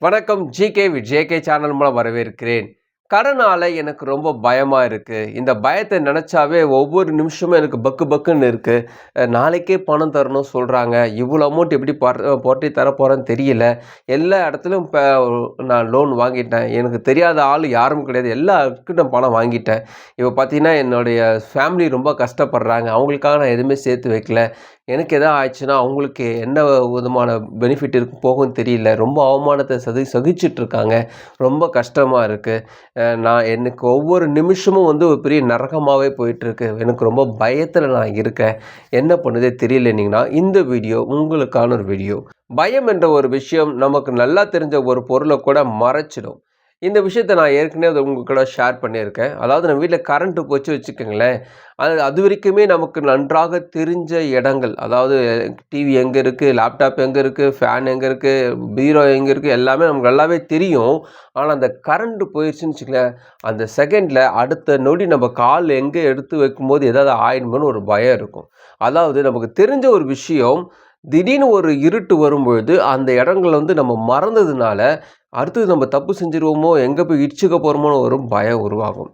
வணக்கம். JK channel மூலம் வரவேற்கிறேன். கடனால எனக்கு ரொம்ப பயமா இருக்கு. இந்த பயத்த நெனச்சாவே ஒவ்வொரு நிமிஷமும் எனக்கு பக்கு பக்குன்னு இருக்கு. நாளைக்கே பணம் தரணும் சொல்றாங்க. இவ்வளோ அமௌண்ட் எப்படி புரட்டி தரப்போறேன்னு தெரியல. எல்லா இடத்துலயும் நான் லோன் வாங்கிட்டேன். எனக்கு தெரியாத ஆள் யாரும் கிடையாது. எல்லார்கிட்டயும் பணம் வாங்கிட்டேன். இப்ப பார்த்தீங்கன்னா, என்னுடைய ஃபேமிலி ரொம்ப கஷ்டப்படுறாங்க. அவங்களுக்காக நான் எதுவுமே சேர்த்து வைக்கல. எனக்கு எதாவது ஆயிடுச்சுன்னா, அவங்களுக்கு என்ன விதமான பெனிஃபிட் போகும்னு தெரியல. ரொம்ப அவமானத்த சகிச்சுட்டு இருக்காங்க. ரொம்ப கஷ்டமா இருக்கு. எனக்கு ஒவ்வொரு நிமிஷமும் ஒரு பெரிய நரகமாவே போயிட்டுருக்கு. எனக்கு ரொம்ப பயத்துல நான் இருக்கேன். என்ன பண்ணுதே தெரியலன்னீங்கன்னா, இந்த வீடியோ உங்களுக்கான ஒரு வீடியோ. பயம் என்ற ஒரு விஷயம் நமக்கு நல்லா தெரிஞ்ச ஒரு பொருள கூட மறைச்சிடும். இந்த விஷயத்த நான் ஏற்கனவே உங்க கூட ஷேர் பண்ணியிருக்கேன். அதாவது நம்ம வீட்ல கரண்ட் போச்சு வச்சுக்கங்களேன், அதுவரைக்குமே நமக்கு நன்றாக தெரிஞ்ச இடங்கள், அதாவது டிவி எங்க இருக்கு, லேப்டாப் எங்க இருக்கு, ஃபேன் எங்க இருக்கு, பீரோ எங்க இருக்கு, எல்லாமே நமக்கு நல்லாவே தெரியும். ஆனா அந்த கரண்ட் போயிருச்சுன்னு வச்சுக்கங்களேன், அந்த செகண்ட்ல அடுத்த நொடி நம்ம கால் எங்க எடுத்து வைக்கும்போது ஏதாவது ஆயிடுமோன்னு ஒரு பயம் இருக்கும். அதாவது நமக்கு தெரிஞ்ச ஒரு விஷயம் திடீர்னு ஒரு இருட்டு வரும்பொழுது, அந்த இடங்கள் நம்ம மறந்ததுனால, அடுத்தது நம்ம தப்பு செஞ்சுருவோமோ, எங்க போய் இடிச்சுக்க போறோமோன்னு ஒரு பயம் உருவாகும்.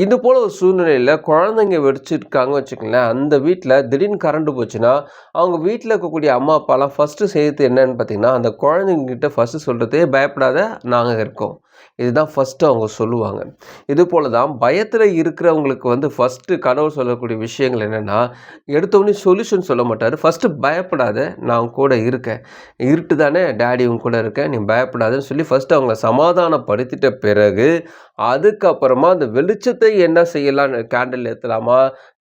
இது போல ஒரு சூழ்நிலையில குழந்தைங்க வச்சிருக்காங்க வச்சுக்கங்களேன், அந்த வீட்ல திடீர்னு கரண்ட் போச்சுன்னா, அவங்க வீட்ல இருக்கக்கூடிய அம்மா, அப்பாலாம் ஃபர்ஸ்ட்டு செய்யறது என்னன்னு பார்த்தீங்கன்னா, அந்த குழந்தைங்ககிட்ட ஃபர்ஸ்ட்டு சொல்றது, பயப்படாத நாங்க இருக்கோம். இதுதான் ஃபர்ஸ்ட்டு அவங்க சொல்லுவாங்க. இது போல தான் பயத்துல இருக்கிறவங்களுக்கு ஃபர்ஸ்ட்டு கடவுள் சொல்லக்கூடிய விஷயங்கள் என்னன்னா, எடுத்தோனே சொல்யூஷன் சொல்ல மாட்டாரு. ஃபர்ஸ்ட்டு பயப்படாத நான் உன் கூட இருக்கேன். இருட்டு தானே டாடி உன் கூட இருக்கேன். நீ பயப்படாதன்னு சொல்லி ஃபர்ஸ்ட்டு அவங்கள சமாதானப்படுத்திட்ட பிறகு, அதுக்கப்புறமா அந்த வெளிச்சத்தை என்ன செய்யலாம்? கேண்டில் ஏத்தலாமா?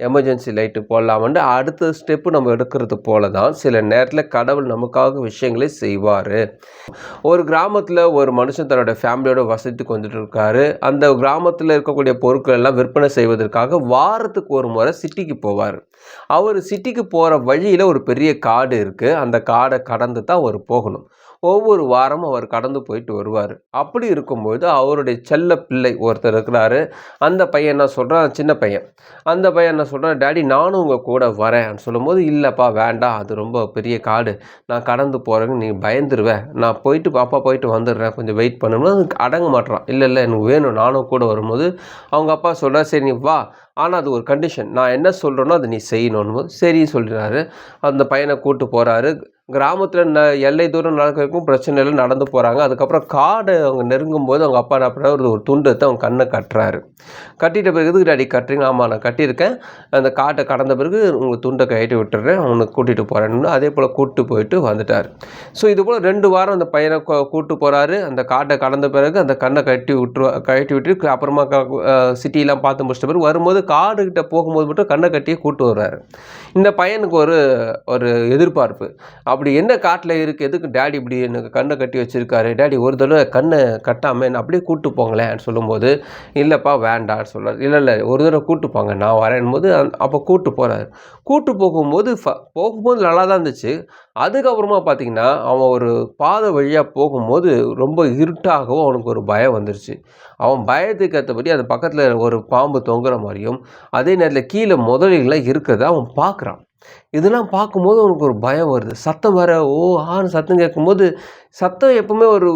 எமர்ஜென்சி லைட்டு போடலாமான்ட்டு அடுத்த ஸ்டெப்பு நம்ம எடுக்கிறது போல தான் சில நேரத்துல கடவுள் நமக்காக விஷயங்களை செய்வாரு. ஒரு கிராமத்துல ஒரு மனுஷன் தன்னோட ஃபேமிலியோட வசித்துக்கு வந்துட்டு இருக்காரு. அந்த கிராமத்துல இருக்கக்கூடிய பொருட்கள் எல்லாம் விற்பனை செய்வதற்காக வாரத்துக்கு ஒரு முறை சிட்டிக்கு போவாரு. அவரு சிட்டிக்கு போற வழியில ஒரு பெரிய காடு இருக்கு. அந்த காட கடந்து தான் அவரு போகணும். ஒவ்வொரு வாரமும் அவர் கடந்து போயிட்டு வருவாரு. அப்படி இருக்கும்போது அவருடைய செல்ல பிள்ளை ஒருத்தர் இருக்கிறாரு. அந்த பையன் என்ன சொல்றான், சின்ன பையன். அந்த பையன் என்ன சொல்றான், டாடி நானும் உங்க கூட வரேன்னு சொல்லும்போது, இல்லப்பா வேண்டாம். அது ரொம்ப பெரிய காடு. நான் கடந்து போறேன்னு நீ பயந்துருவ. நான் போயிட்டு அப்பா போயிட்டு வந்துடுறேன். கொஞ்சம் வெயிட் பண்ணும்போது அதுக்கு அடங்க மாட்றான். இல்ல இல்ல எனக்கு வேணும். நானும் கூட வரும்போது அவங்க அப்பா சொல்றாரு, சரி நீ வா. ஆனா அது ஒரு கண்டிஷன். நான் என்ன சொல்றேனோ அத நீ செய்யணும்னும்போது, சரின்னு சொல்றாரு. அந்த பையன கூட்டு போறாரு. கிராமத்துல எல்லை தூரம் நடக்கிறதுக்கும் பிரச்சனை இல்ல. நடந்து போறாங்க. அதுக்கப்புறம் காடு அவங்க நெருங்கும்போது அவங்க அப்பா என்ன பண்றாரு, ஒரு துண்டு எடுத்து அவங்க கண்ண கட்டுறாரு. கட்டிட்ட பிறகு, எதுக்கு டாடி கட்டுறீங்க? ஆமா நான் கட்டியிருக்கேன். அந்த காட்ட கடந்த பிறகு உங்க துண்ட கழட்டி விட்டுறேன். உன்ன கூட்டிட்டு போறேன்னு அதே போல கூட்டு போயிட்டு வந்துட்டாரு. ஸோ இது போல 2 வாரம் அந்த பையன கூட்டு போறாரு. அந்த காட்ட கடந்த பிறகு அந்த கண்ண கழட்டி விட்டு அப்புறமா சிட்டிலாம் பார்த்து முடிச்சிட்ட பிறகு வரும்போது காடு கிட்ட போகும்போது மட்டும் கண்ண கட்டியே கூட்டு வர்றாரு. இந்த பையனுக்கு ஒரு ஒரு எதிர்பார்ப்பு. அப்படி என்ன காட்டுல இருக்கு? எதுக்கு டாடி இப்படி எனக்கு கண்ண கட்டி வச்சிருக்காரு? டாடி ஒரு தடவ கண்ண கட்டாம என்ன அப்படியே கூட்டு போங்களேன்னு சொல்லும்போது, இல்லப்பா வேண்டான்னு சொல்றாரு. இல்ல இல்ல ஒரு தடவ கூட்டு போங்க நான் வரேன்னும்போது, அப்ப கூட்டு போறாரு. கூட்டு போகும்போது போகும்போது நல்லா தான் இருந்துச்சு. அதுக்கப்புறமா பார்த்தீங்கன்னா, அவன் ஒரு பாதை வழியா போகும்போது ரொம்ப இருட்டாகவும் அவனுக்கு ஒரு பயம் வந்துருச்சு. அவன் பயத்துக்கு ஏத்தபடி அது பக்கத்துல ஒரு பாம்பு தொங்குற மாரியும், அதே நேரத்துல கீழ முதலைகள்லாம் இருக்கிறத அவன் பார்க்குறான். இதெல்லாம் பார்க்கும்போது அவனுக்கு ஒரு பயம் வருது. சத்தம் வேற ஆன்னு சத்தம் கேட்கும்போது, சத்தம் எப்பவுமே ஒரு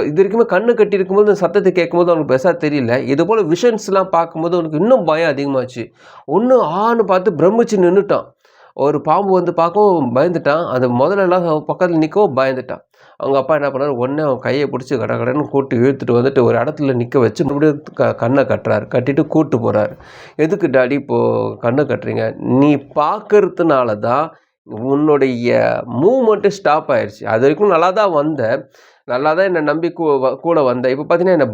இது வரைக்குமே கண்ணு கட்டியிருக்கும்போது சத்தத்த கேட்கும்போது அவனுக்கு பெருசா தெரியல. இதுபோல விஷன்ஸ்லாம் பார்க்கும்போது அவனுக்கு இன்னும் பயம் அதிகமாச்சு. ஒண்ணு ஆன்னு பார்த்து பிரமிச்சு நின்னுட்டான். ஒரு பாம்பு பார்க்கவும் பயந்துட்டான். அது முதலைலாம் பக்கத்துல நிக்கவும் பயந்துட்டான். அவங்க அப்பா என்ன பண்ணாரு, உடனே அவன் கைய பிடிச்சு கடகடன்னு கூட்டி இழுத்துட்டு வந்துட்டு ஒரு இடத்துல நிக்க வச்சு மறுபடியும் கண்ண கட்டுறாரு. கட்டிட்டு கூட்டு போறாரு. எதுக்கு டாடி இப்போ கண்ண கட்டுறீங்க? நீ பார்க்கறதுனால தான் உன்னுடைய மூவ்மெண்ட்டே ஸ்டாப் ஆயிருச்சு. அதுவரைக்கும் நல்லா தான் வந்த. நல்லா தான் என்ன நம்பி கூட வந்த. இப்ப பார்த்தீங்கன்னா, என்ன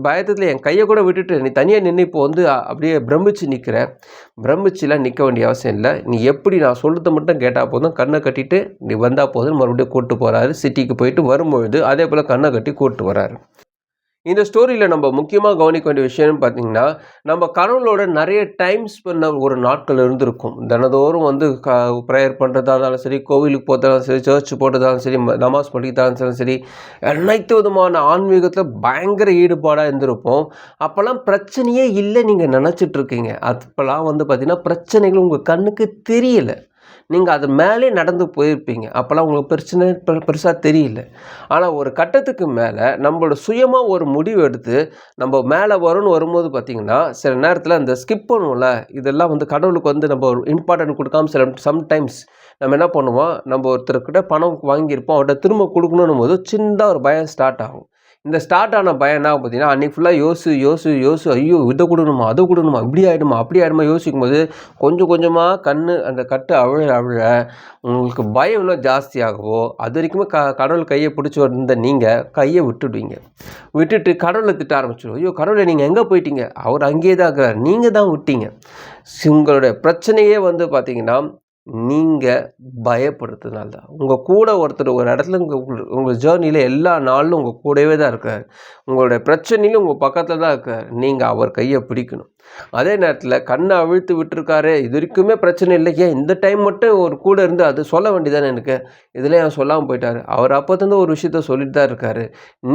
பயத்துல என் கைய கூட விட்டுட்டு நீ தனியா நின்னு இப்போ அப்படியே பிரமிச்சு நிக்கிற. பிரமிச்சுலாம் நிக்க வேண்டிய அவசியம் இல்ல. நீ எப்படி நான் சொல்றத மட்டும் கேட்டா போதும். கண்ண கட்டிட்டு நீ வந்தா போதும்ன்னு மறுபடியும் கூட்டு போறாரு. சிட்டிக்கு போயிட்டு வரும்பொழுது அதே போல கண்ண கட்டி கூட்டு வராரு. இந்த ஸ்டோரியில நம்ம முக்கியமா கவனிக்க வேண்டிய விஷயம்னு பார்த்தீங்கன்னா, நம்ம கடவுளோட நெறைய டைம் ஸ்பெண்ட் ஒரு நாட்கள் இருந்திருக்கும். தினந்தோறும் பிரேயர் பண்றதா இருந்தாலும் சரி, கோவிலுக்கு போறதாலும் சரி, சர்ச் போறதாலும் சரி, நமாஸ் படிக்கிறதாலும் சரி, அனைத்து விதமான ஆன்மீகத்தில பயங்கர ஈடுபாடா இருந்திருப்போம். அப்பலாம் பிரச்சனையே இல்ல நீங்க நெனச்சிட்டு இருக்கீங்க. அப்பலாம் பார்த்தீங்கன்னா, பிரச்சனைகள் உங்க கண்ணுக்கு தெரியல. நீங்கள் அது மேலே நடந்து போயிருப்பீங்க. அப்போல்லாம் உங்களுக்கு பிரச்சனை பெருசாக தெரியல. ஆனால் ஒரு கட்டத்துக்கு மேலே நம்மளோட சுயமாக ஒரு முடிவு எடுத்து நம்ம மேலே வரும்போது பார்த்திங்கன்னா, சில நேரத்தில் அந்த ஸ்கிப் பண்ணுவோம்ல, இதெல்லாம் வந்து கடவுளுக்கு வந்து நம்ம ஒரு இம்பார்ட்டன்ட் கொடுக்காம சம்டைம்ஸ் நம்ம என்ன பண்ணுவோம், நம்ம ஒருத்தர்கிட்ட பணம் வாங்கியிருப்போம், அவர்கிட்ட திரும்ப கொடுக்கணுன்னும் போது சின்னதாக ஒரு பயம் ஸ்டார்ட் ஆகும். இந்த ஸ்டார்ட் ஆன பயம் என்ன ஆகும் பார்த்தீங்கன்னா, அன்றைக்கி ஃபுல்லாக யோசி ஐயோ இதை கொடுக்கணுமா, அதை கொடுக்கணுமா, இப்படி ஆகிடுமா, அப்படி ஆகிடுமா யோசிக்கும்போது கொஞ்சம் கொஞ்சமாக அந்த கட்டு அவிழ உங்களுக்கு பயம் இன்னும் ஜாஸ்தியாகவோ, அது வரைக்குமே கடவுள் கையை பிடிச்சி வந்த நீங்கள் கையை விட்டுட்டு கடவுளை திட்ட ஆரம்பிச்சிடும். ஐயோ கடவுளை நீங்கள் எங்கே போயிட்டீங்க, அவர் அங்கேயே தான் இருக்கிறார், நீங்கள் தான் விட்டீங்க. உங்களுடைய பிரச்சனையே வந்து பார்த்தீங்கன்னா, நீங்கள் பயப்படுறதுனால தான். உங்கள் கூட ஒருத்தர் ஒரு இடத்துல உங்கள் ஜேர்னியில் எல்லா நாளும் உங்கள் கூடவே தான் இருக்கார். உங்களுடைய பிரச்சனையிலும் உங்கள் பக்கத்தில் தான் இருக்கார். நீங்கள் அவர் கையை பிடிக்கணும். அதே நேரத்தில் கண்ணை அவிழ்த்து விட்டுருக்காரு, இது வரைக்குமே பிரச்சனை இல்லை, ஏன் இந்த டைம் மட்டும் ஒரு கூட இருந்து அது சொல்ல வேண்டியதானே எனக்கு, இதில் ஏன் சொல்லாமல் போயிட்டார். அவர் அப்போதுலேருந்து ஒரு விஷயத்த சொல்லிட்டு தான் இருக்கார்.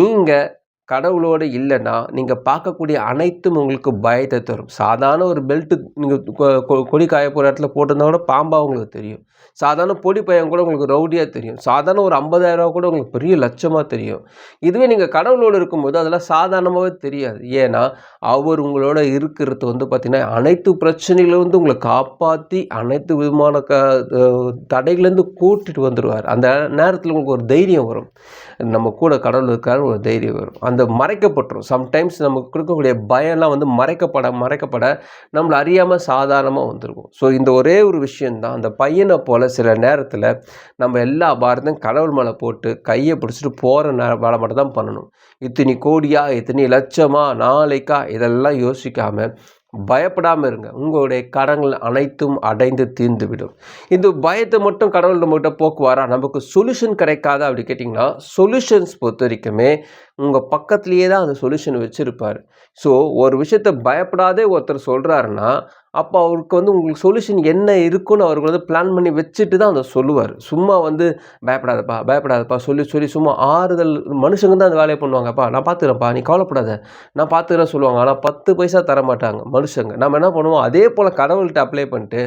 நீங்கள் கடவுளோடு இல்லைன்னா நீங்கள் பார்க்கக்கூடிய அனைத்தும் உங்களுக்கு பயத்தை தரும். சாதாரண ஒரு பெல்ட்டு நீங்கள் கொடி காய போகிற இடத்துல போட்டிருந்தா கூட பாம்பாக உங்களுக்கு தெரியும். சாதாரண பொடி பையன் கூட உங்களுக்கு ரவுடியாக தெரியும். சாதாரண ஒரு 50,000 கூட உங்களுக்கு பெரிய லட்சமாக தெரியும். இதுவே நீங்கள் கடவுளோடு இருக்கும்போது அதெல்லாம் சாதாரணமாகவே தெரியாது. ஏன்னா அவர் உங்களோட இருக்கிறது வந்து பார்த்திங்கன்னா, அனைத்து பிரச்சனைகளும் வந்து உங்களை காப்பாற்றி அனைத்து விதமான தடைகள்லேருந்து கூட்டிட்டு வந்துடுவார். அந்த நேரத்தில் உங்களுக்கு ஒரு தைரியம் வரும், நம்ம கூட கடவுள் இருக்காரு, ஒரு தைரியம் வரும். அந்த மறைக்கப்பட்டுரும். சம்டைம்ஸ் நமக்கு கொடுக்கக்கூடிய பயம்லாம் வந்து மறைக்கப்பட நம்மளை அறியாமல் சாதாரணமாக வந்துருக்கும். ஸோ இந்த ஒரே ஒரு விஷயந்தான், அந்த பையனை போல் சில நேரத்தில் நம்ம எல்லா பாரத்தையும் கடவுள் மேலே போட்டு கையை பிடிச்சிட்டு போகிற வேலை மட்டும் தான் பண்ணணும். இத்தனை கோடியா, இத்தனை லட்சமா, நாளைக்கா, இதெல்லாம் யோசிக்காமல் பயப்படாமல் இருங்க. உங்களுடைய கடன்கள் அனைத்தும் அடைந்து தீர்ந்துவிடும். இந்த பயத்தை மட்டும் கடவுள் நம்மகிட்ட போக்குவாரா, நமக்கு சொல்யூஷன் கிடைக்காதா அப்படி கேட்டிங்கன்னா, சொல்யூஷன்ஸ் பொறுத்த வரைக்குமே உங்கள் பக்கத்துலேயே தான் அந்த சொல்யூஷன் வச்சுருப்பார். ஸோ ஒரு விஷயத்தை பயப்படாதே ஒருத்தர் சொல்கிறாருன்னா, அப்போ அவருக்கு வந்து உங்களுக்கு சொல்யூஷன் என்ன இருக்குன்னு அவருக்கு வந்து பிளான் பண்ணி வச்சுட்டு தான் அதை சொல்லுவார். சும்மா வந்து பயப்படாதப்பா சொல்லி சும்மா ஆறுதல். மனுஷங்க தான் அந்த வேலையை பண்ணுவாங்கப்பா, நான் பார்த்துக்கிறேன்ப்பா, நீ கவலைப்படாத, நான் பார்த்துக்கிறேன் சொல்லுவாங்க. ஆனால் 10 பைசா தர மாட்டாங்க மனுஷங்க. நம்ம என்ன பண்ணுவோம், அதே போல் கடவுள்கிட்ட அப்ளை பண்ணிட்டு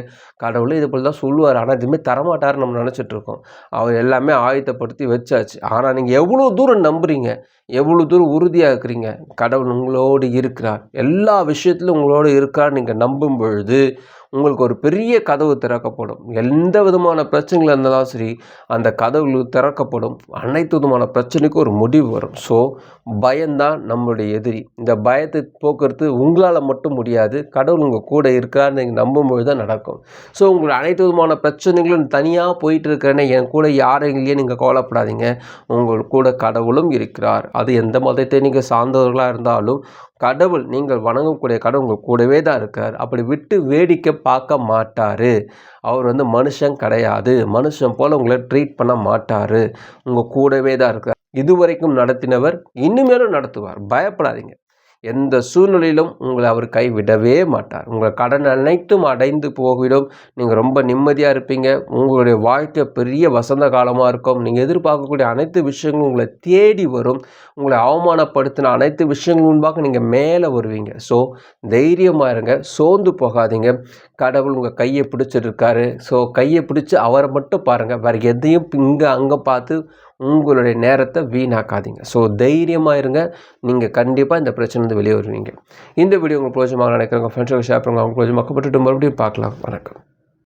கடவுளே இது போல் தான் சொல்லுவார், ஆனால் இதுமாதிரி தரமாட்டாருன்னு நம்ம நினச்சிட்ருக்கோம். அவர் எல்லாமே ஆயத்தப்படுத்தி வச்சாச்சு. ஆனால் நீங்கள் எவ்வளோ தூரம் நம்புறீங்க, எவ்வளோ தூரம் உறுதியாக இருக்கிறீங்க, கடவுள் உங்களோடு இருக்கிறார், எல்லா விஷயத்திலும் உங்களோடு இருக்கார் நீங்கள் நம்பும் பொழுது உங்களுக்கு ஒரு பெரிய கதவு திறக்கப்படும். எந்த விதமான பிரச்சனைகள் இருந்தாலும் சரி, அந்த கதவு திறக்கப்படும். அனைத்து விதமான பிரச்சனைக்கும் ஒரு முடிவு வரும். ஸோ பயம்தான் நம்மளுடைய எதிரி. இந்த பயத்தை போக்குறது உங்களால் மட்டும் முடியாது, கடவுள் உங்கள் கூட இருக்கான்னு நீங்கள் நம்பும்பொழுது தான் நடக்கும். ஸோ உங்களுடைய அனைத்து விதமான பிரச்சனைகளும் தனியாக போயிட்டு இருக்கிறேன்னு என் கூட யாரும் இல்லையே நீங்கள் கவலைப்படாதீங்க. உங்கள் கூட கடவுளும் இருக்கிறார். அது எந்த மதத்தை நீங்கள் சார்ந்தவர்களாக இருந்தாலும் கடவுள், நீங்கள் வணங்கக்கூடிய கடவுள் உங்கள் கூடவே தான் இருக்கார். அப்படி விட்டு வேடிக்கை பார்க்க மாட்டார். அவர் வந்து மனுஷன் கிடையாது, மனுஷன் போல் உங்களை ட்ரீட் பண்ண மாட்டார். உங்கள் கூடவே தான் இருக்கார். இதுவரைக்கும் நடத்தினவர் இனிமேலும் நடத்துவார். பயப்படாதீங்க. எந்த சூழ்நிலையிலும் உங்களை அவர் கைவிடவே மாட்டார். உங்கள் கடன் அனைத்தும் அடைந்து போகிடும். நீங்கள் ரொம்ப நிம்மதியாக இருப்பீங்க. உங்களுடைய வாழ்க்கை பெரிய வசந்த காலமாக இருக்கும். நீங்கள் எதிர்பார்க்கக்கூடிய அனைத்து விஷயங்களும் உங்களை தேடி வரும். உங்களை அவமானப்படுத்தின அனைத்து விஷயங்கள் முன்பாக நீங்கள் மேலே வருவீங்க. ஸோ தைரியமாக இருங்க, சோர்ந்து போகாதீங்க. கடவுள் உங்கள் கையை பிடிச்சிருக்காரு. ஸோ கையை பிடிச்சி அவரை மட்டும் பாருங்கள். வேறு எதையும் இங்கே அங்கே பார்த்து உங்களுடைய நேரத்தை வீணாக்காதீங்க. ஸோ தைரியமாக இருங்க. நீங்கள் கண்டிப்பாக இந்த பிரச்சனை வெளியே வருவீங்க. இந்த வீடியோ உங்களுக்கு பிரோஜனமாக நினைக்கிறவங்க ஃப்ரெண்ட்ஸுக்கு ஷேர் பண்ணுங்க. அவங்க பிரோஜனமாக்கப்பட்டு மறுபடியும் பார்க்கலாம். வணக்கம்.